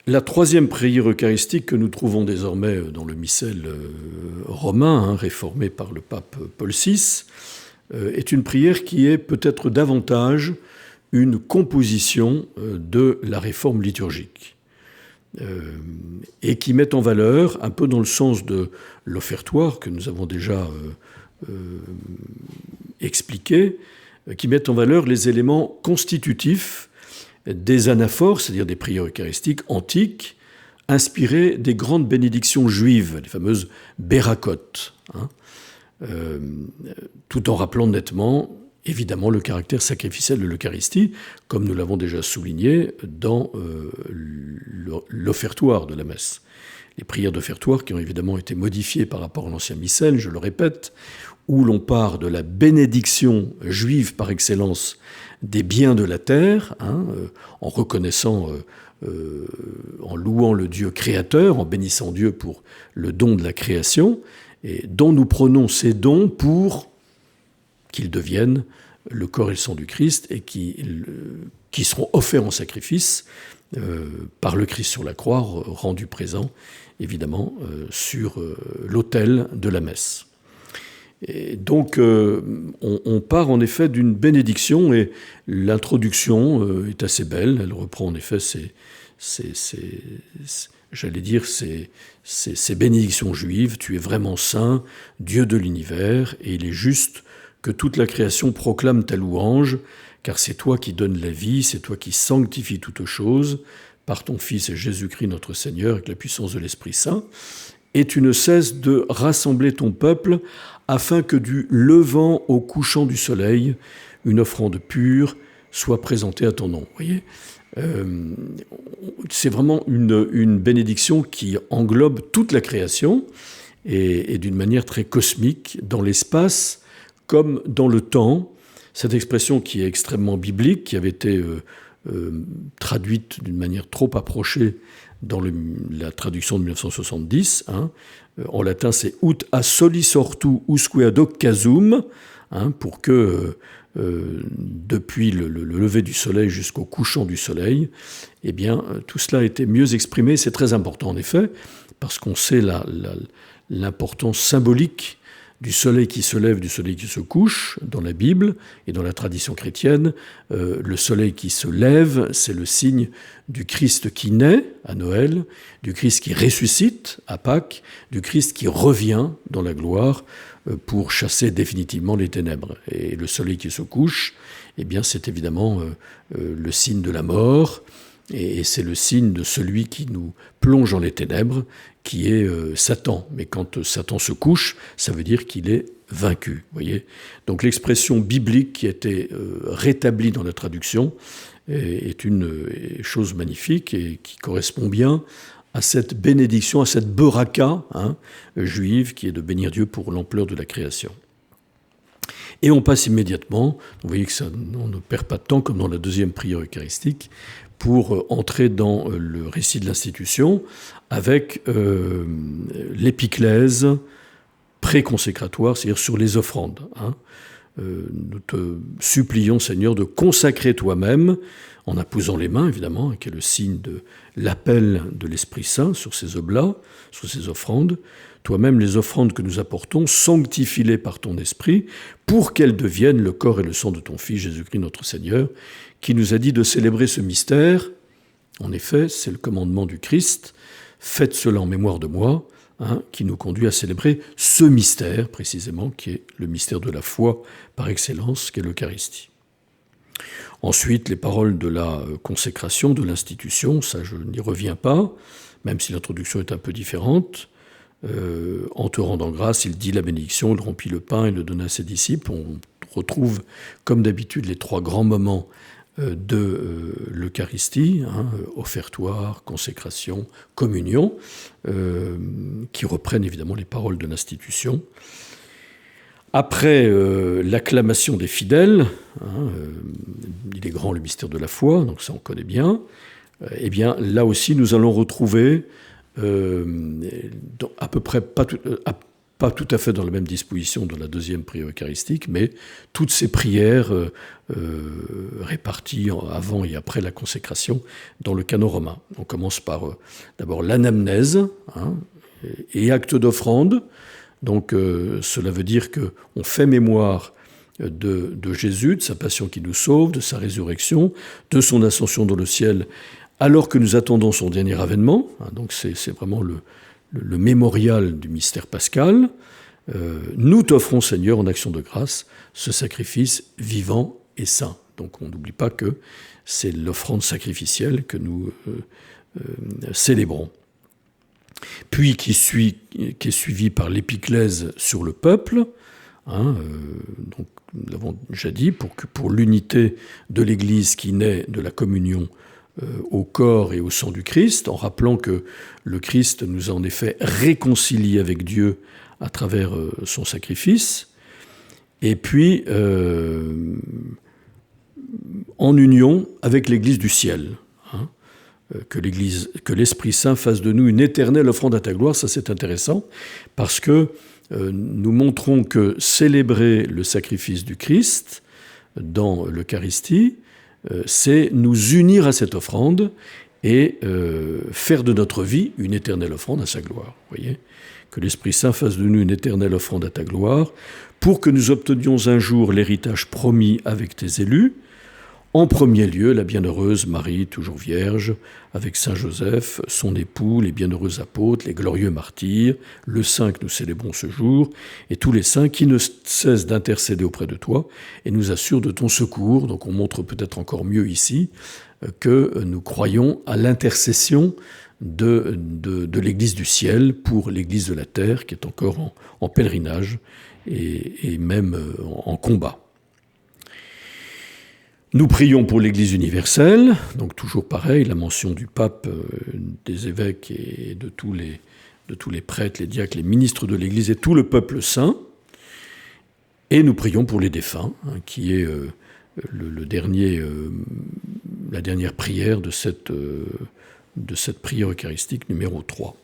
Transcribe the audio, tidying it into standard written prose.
La troisième prière eucharistique que nous trouvons désormais dans le missel romain, réformé par le pape Paul VI, est une prière qui est peut-être davantage une composition de la réforme liturgique et qui met en valeur, un peu dans le sens de l'offertoire que nous avons déjà expliqué, qui met en valeur les éléments constitutifs des anaphores, c'est-à-dire des prières eucharistiques antiques, inspirées des grandes bénédictions juives, les fameuses béracotes, tout en rappelant nettement, évidemment, le caractère sacrificiel de l'Eucharistie, comme nous l'avons déjà souligné dans l'offertoire de la messe. Les prières d'offertoire qui ont évidemment été modifiées par rapport à l'ancien missel, je le répète, où l'on part de la bénédiction juive par excellence des biens de la terre, en reconnaissant, en louant le Dieu créateur, en bénissant Dieu pour le don de la création, et dont nous prenons ces dons pour qu'ils deviennent le corps et le sang du Christ et qui seront offerts en sacrifice par le Christ sur la croix, rendu présent, évidemment, sur l'autel de la messe. Et donc, on part en effet d'une bénédiction et l'introduction est assez belle. Elle reprend en effet ces bénédictions juives. Tu es vraiment saint, Dieu de l'univers, et il est juste que toute la création proclame ta louange, car c'est toi qui donnes la vie, c'est toi qui sanctifies toutes choses, par ton Fils Jésus-Christ notre Seigneur, avec la puissance de l'Esprit Saint. Et tu ne cesses de rassembler ton peuple afin que du levant au couchant du soleil, une offrande pure soit présentée à ton nom. Vous voyez, c'est vraiment une bénédiction qui englobe toute la création et d'une manière très cosmique, dans l'espace comme dans le temps. Cette expression qui est extrêmement biblique, qui avait été traduite d'une manière trop approchée dans la traduction de 1970. En latin, c'est ut a solis ortu usque ad hoc casum, pour que depuis le lever du soleil jusqu'au couchant du soleil, eh bien, tout cela a été mieux exprimé. C'est très important, en effet, parce qu'on sait l'importance symbolique du soleil qui se lève, du soleil qui se couche dans la Bible et dans la tradition chrétienne. Le soleil qui se lève, c'est le signe du Christ qui naît à Noël, du Christ qui ressuscite à Pâques, du Christ qui revient dans la gloire pour chasser définitivement les ténèbres. Et le soleil qui se couche, eh bien, c'est évidemment le signe de la mort, et c'est le signe de celui qui nous plonge dans les ténèbres, qui est Satan. Mais quand Satan se couche, ça veut dire qu'il est vaincu. Voyez. Donc l'expression biblique qui a été rétablie dans la traduction est une chose magnifique et qui correspond bien à cette bénédiction, à cette beraka juive qui est de bénir Dieu pour l'ampleur de la création. Et on passe immédiatement, vous voyez que on ne perd pas de temps, comme dans la deuxième prière eucharistique, pour entrer dans le récit de l'institution avec l'épiclèse préconsécratoire, c'est-à-dire sur les offrandes. Nous te supplions, Seigneur, de consacrer toi-même, en apposant les mains, évidemment, qui est le signe de l'appel de l'Esprit Saint sur ces oblats, sur ces offrandes. Toi-même, les offrandes que nous apportons, sanctifie-les par ton Esprit, pour qu'elles deviennent le corps et le sang de ton Fils, Jésus-Christ notre Seigneur, qui nous a dit de célébrer ce mystère. En effet, c'est le commandement du Christ. Faites cela en mémoire de moi, qui nous conduit à célébrer ce mystère, précisément, qui est le mystère de la foi par excellence, qui est l'Eucharistie. Ensuite, les paroles de la consécration, de l'institution, ça je n'y reviens pas, même si l'introduction est un peu différente. En te rendant grâce, il dit la bénédiction, il rompit le pain et le donna à ses disciples. On retrouve, comme d'habitude, les trois grands moments de l'Eucharistie, offertoire, consécration, communion, qui reprennent évidemment les paroles de l'institution. Après l'acclamation des fidèles, il est grand le mystère de la foi, donc ça on connaît bien, eh bien là aussi nous allons retrouver à peu près pas pas tout à fait dans la même disposition de la deuxième prière eucharistique, mais toutes ces prières réparties avant et après la consécration dans le canon romain. On commence par d'abord l'anamnèse, et acte d'offrande. Donc cela veut dire qu'on fait mémoire de Jésus, de sa passion qui nous sauve, de sa résurrection, de son ascension dans le ciel, alors que nous attendons son dernier avènement. Donc c'est vraiment le mémorial du mystère pascal. Nous t'offrons, Seigneur, en action de grâce, ce sacrifice vivant et saint. Donc on n'oublie pas que c'est l'offrande sacrificielle que nous célébrons. Puis qui est suivi par l'épiclèse sur le peuple. Donc, nous l'avons déjà dit, pour l'unité de l'Église qui naît de la communion au corps et au sang du Christ, en rappelant que le Christ nous a en effet réconciliés avec Dieu à travers son sacrifice, et puis en union avec l'Église du ciel. Que l'Esprit Saint fasse de nous une éternelle offrande à ta gloire, ça c'est intéressant, parce que nous montrons que célébrer le sacrifice du Christ dans l'Eucharistie, c'est nous unir à cette offrande et faire de notre vie une éternelle offrande à sa gloire. Voyez ? Que l'Esprit Saint fasse de nous une éternelle offrande à ta gloire, pour que nous obtenions un jour l'héritage promis avec tes élus. En premier lieu, la bienheureuse Marie, toujours vierge, avec Saint Joseph, son époux, les bienheureux apôtres, les glorieux martyrs, le saint que nous célébrons ce jour, et tous les saints qui ne cessent d'intercéder auprès de toi et nous assurent de ton secours. Donc on montre peut-être encore mieux ici que nous croyons à l'intercession de l'Église du ciel pour l'Église de la terre, qui est encore en pèlerinage et même en combat. Nous prions pour l'Église universelle, donc toujours pareil, la mention du pape, des évêques et de tous les prêtres, les diacres, les ministres de l'Église et tout le peuple saint. Et nous prions pour les défunts, qui est la dernière prière de cette prière eucharistique numéro 3.